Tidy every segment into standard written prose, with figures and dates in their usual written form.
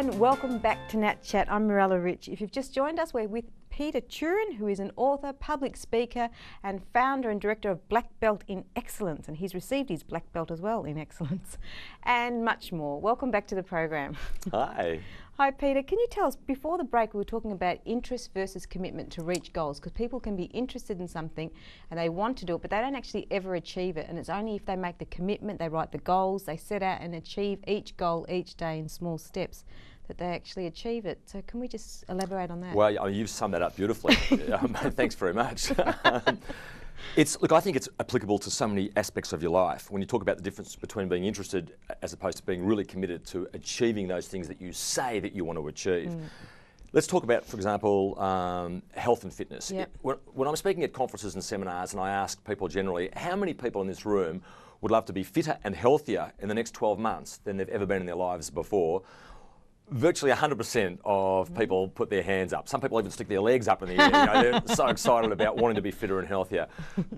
and welcome back to NatChat. I'm Mirella Rich. If you've just joined us, we're with Peter Thurin, who is an author, public speaker and founder and director of Black Belt in Excellence, and he's received his Black Belt as well in Excellence, and much more. Welcome back to the program. Hi. Hi Peter, can you tell us, before the break we were talking about interest versus commitment to reach goals, because people can be interested in something and they want to do it but they don't actually ever achieve it, and it's only if they make the commitment, they write the goals, they set out and achieve each goal each day in small steps that they actually achieve it. So can we just elaborate on that? Well, you've summed that up beautifully. Thanks very much. Look, I think it's applicable to so many aspects of your life. When you talk about the difference between being interested as opposed to being really committed to achieving those things that you say that you want to achieve. Let's talk about, for example, health and fitness. Yep. When I'm speaking at conferences and seminars and I ask people generally, how many people in this room would love to be fitter and healthier in the next 12 months than they've ever been in their lives before? Virtually 100% of people put their hands up. Some people even stick their legs up in the air. They're so excited about wanting to be fitter and healthier.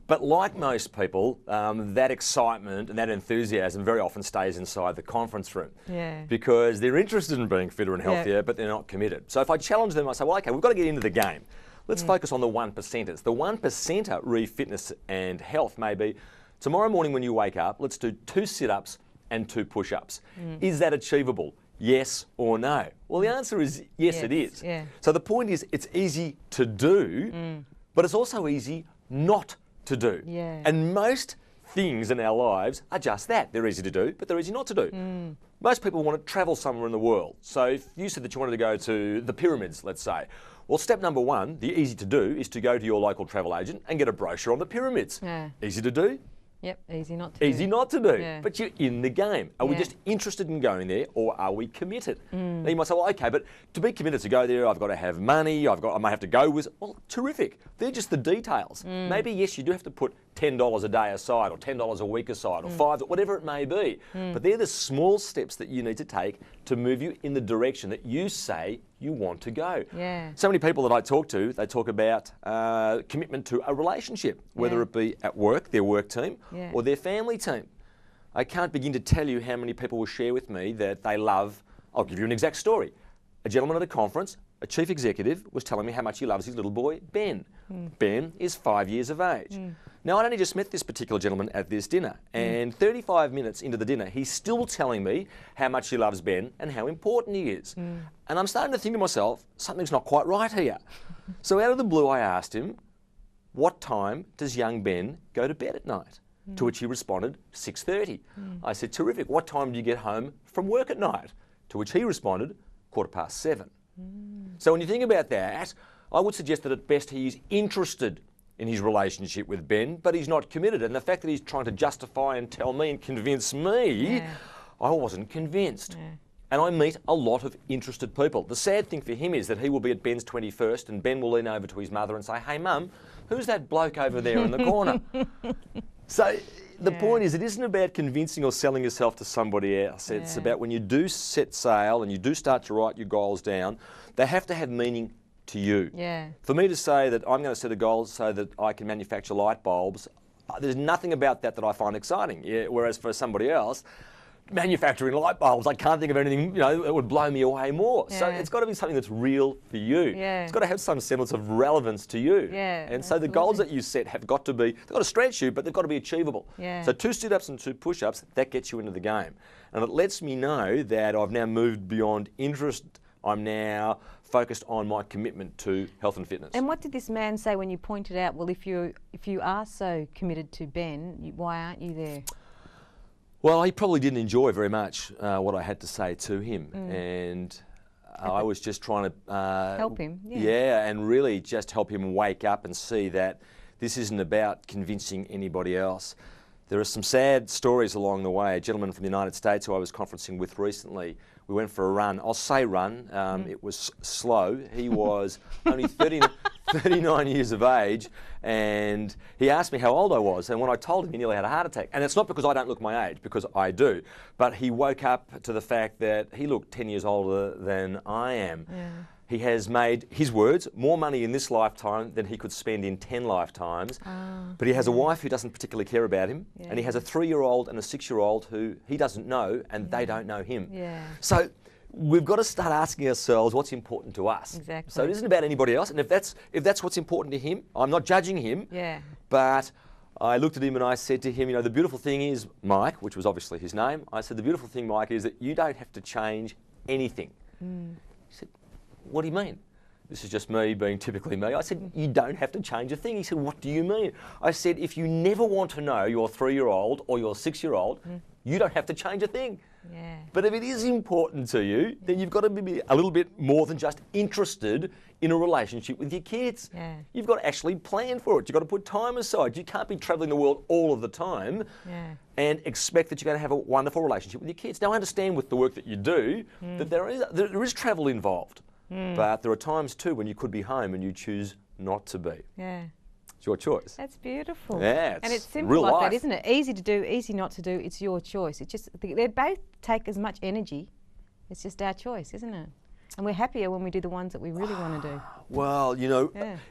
But like most people, that excitement and that enthusiasm very often stays inside the conference room. Yeah. Because they're interested in being fitter and healthier, but they're not committed. So if I challenge them, I say, well, okay, we've got to get into the game. Let's focus on the 1%ers. The 1%er re fitness and health may be, tomorrow morning when you wake up, let's do 2 sit-ups and 2 push-ups. Is that achievable? Yes or no? Well, the answer is yes, it is. Yeah. So the point is, it's easy to do, but it's also easy not to do. Yeah. And most things in our lives are just that. They're easy to do, but they're easy not to do. Most people want to travel somewhere in the world. So if you said that you wanted to go to the pyramids, let's say, well, step number 1, the easy to do, is to go to your local travel agent and get a brochure on the pyramids. Yeah. Easy to do? Yep, easy not to do. Easy not to do, Yeah. but you're in the game. Are we Yeah. just interested in going there, or are we committed? Now you might say, well, okay, but to be committed to go there, I've got to have money, I may have to go with, well, terrific. They're just the details. Maybe, yes, you do have to put $10 a day aside, or $10 a week aside, or $5, whatever it may be. But they're the small steps that you need to take to move you in the direction that you say you want to go. Yeah. So many people that I talk to, they talk about commitment to a relationship, whether it be at work, their work team, or their family team. I can't begin to tell you how many people will share with me that they love. I'll give you an exact story. A gentleman at a conference, a chief executive, was telling me how much he loves his little boy, Ben. Ben is 5 years of age. Now, I'd only just met this particular gentleman at this dinner, and 35 minutes into the dinner, he's still telling me how much he loves Ben and how important he is. And I'm starting to think to myself, something's not quite right here. So out of the blue, I asked him, what time does young Ben go to bed at night? To which he responded, 6:30. I said, terrific. What time do you get home from work at night? To which he responded, 7:15. So when you think about that, I would suggest that at best he is interested in his relationship with Ben, but he's not committed. And the fact that he's trying to justify and tell me and convince me, I wasn't convinced. And I meet a lot of interested people. The sad thing for him is that he will be at Ben's 21st and Ben will lean over to his mother and say, hey mum, who's that bloke over there in the corner? So the point is, it isn't about convincing or selling yourself to somebody else. It's about when you do set sail and you do start to write your goals down, they have to have meaning to you. Yeah. For me to say that I'm going to set a goal so that I can manufacture light bulbs, there's nothing about that I find exciting. Whereas for somebody else, manufacturing light bulbs, I can't think of anything that would blow me away more. So it's got to be something that's real for you. It's got to have some semblance of relevance to you. And so the goals that you set have got to be, they've got to stretch you, but they've got to be achievable. So 2 sit-ups and 2 push-ups, that gets you into the game. And it lets me know that I've now moved beyond interest. I'm now focused on my commitment to health and fitness. And what did this man say when you pointed out, well, if you are so committed to Ben, why aren't you there? Well, he probably didn't enjoy very much what I had to say to him, and I was just trying to help him. And really just help him wake up and see that this isn't about convincing anybody else. There are some sad stories along the way. A gentleman from the United States who I was conferencing with recently, we went for a run. I'll say run, it was slow. He was only 39 years of age, and he asked me how old I was, and when I told him, he nearly had a heart attack. And it's not because I don't look my age, because I do, but he woke up to the fact that he looked 10 years older than I am. He has made, his words, more money in this lifetime than he could spend in 10 lifetimes. But he has a wife who doesn't particularly care about him, and he has a 3-year-old and a 6-year-old who he doesn't know, and they don't know him. So we've got to start asking ourselves what's important to us. Exactly. So it isn't about anybody else. And if that's what's important to him, I'm not judging him. Yeah. But I looked at him and I said to him, the beautiful thing is, Mike, which was obviously his name, I said, the beautiful thing, Mike, is that you don't have to change anything. He said, what do you mean? This is just me being typically me. I said, you don't have to change a thing. He said, what do you mean? I said, if you never want to know your 3-year-old or your 6-year-old, you don't have to change a thing. Yeah. But if it is important to you, then you've got to be a little bit more than just interested in a relationship with your kids. Yeah. You've got to actually plan for it. You've got to put time aside. You can't be travelling the world all of the time and expect that you're going to have a wonderful relationship with your kids. Now, I understand with the work that you do that there is travel involved. But there are times too when you could be home and you choose not to be. Yeah. It's your choice. That's beautiful. Yeah, and it's simple real like life. that, isn't it? Easy to do, easy not to do. It's your choice. It's just they both take as much energy. It's just our choice, isn't it? And we're happier when we do the ones that we really want to do. Well,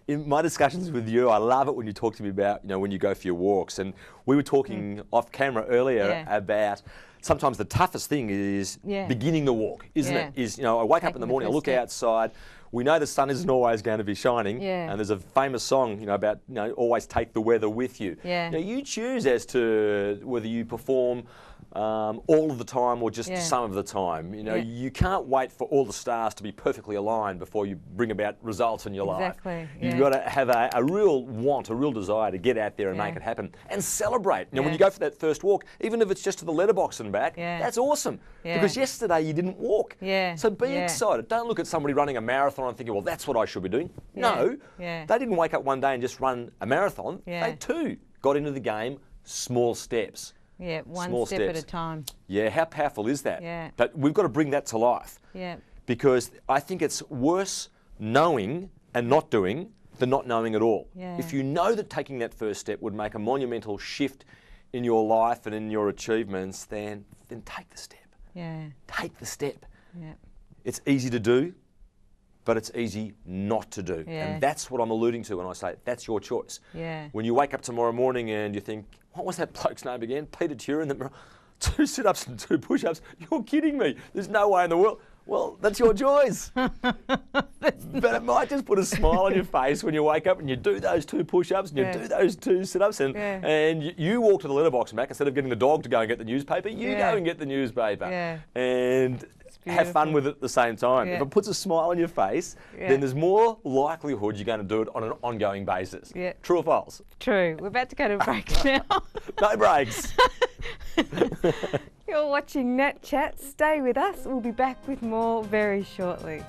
in my discussions with you, I love it when you talk to me about, when you go for your walks. And we were talking off camera earlier about sometimes the toughest thing is beginning the walk, isn't it? Is, I wake up in the morning, I look outside, we know the sun isn't always going to be shining, and there's a famous song, about, always take the weather with you. Now, you choose as to whether you perform all of the time or just some of the time. You can't wait for all the stars to be perfectly aligned before you bring about results in your life. You've got to have a real want, a real desire to get out there and make it happen and celebrate. When you go for that first walk, even if it's just to the letterbox and back, that's awesome. Because yesterday you didn't walk. So be excited. Don't look at somebody running a marathon and thinking, well, that's what I should be doing. No, they didn't wake up one day and just run a marathon. They too got into the game, small steps. Yeah, one Small step steps. at a time. Yeah, how powerful is that? Yeah. But we've got to bring that to life. Yeah. Because I think it's worse knowing and not doing than not knowing at all. Yeah. If you know that taking that first step would make a monumental shift in your life and in your achievements, then take the step. Yeah. Take the step. Yeah. It's easy to do, but it's easy not to do. Yeah. And that's what I'm alluding to when I say that's your choice. Yeah. When you wake up tomorrow morning and you think, what was that bloke's name again? Peter Thurin, 2 sit-ups and 2 push-ups. You're kidding me. There's no way in the world. Well, that's your choice. But it might just put a smile on your face when you wake up and you do those 2 push-ups and you do those 2 sit-ups and you walk to the letterbox and back instead of getting the dog to go and get the newspaper, you go and get the newspaper. And have fun with it at the same time. If it puts a smile on your face, then there's more likelihood you're going to do it on an ongoing basis. True or false? True. We're about to go to break now. No breaks. You're watching NatChat. Stay with us. We'll be back with more very shortly.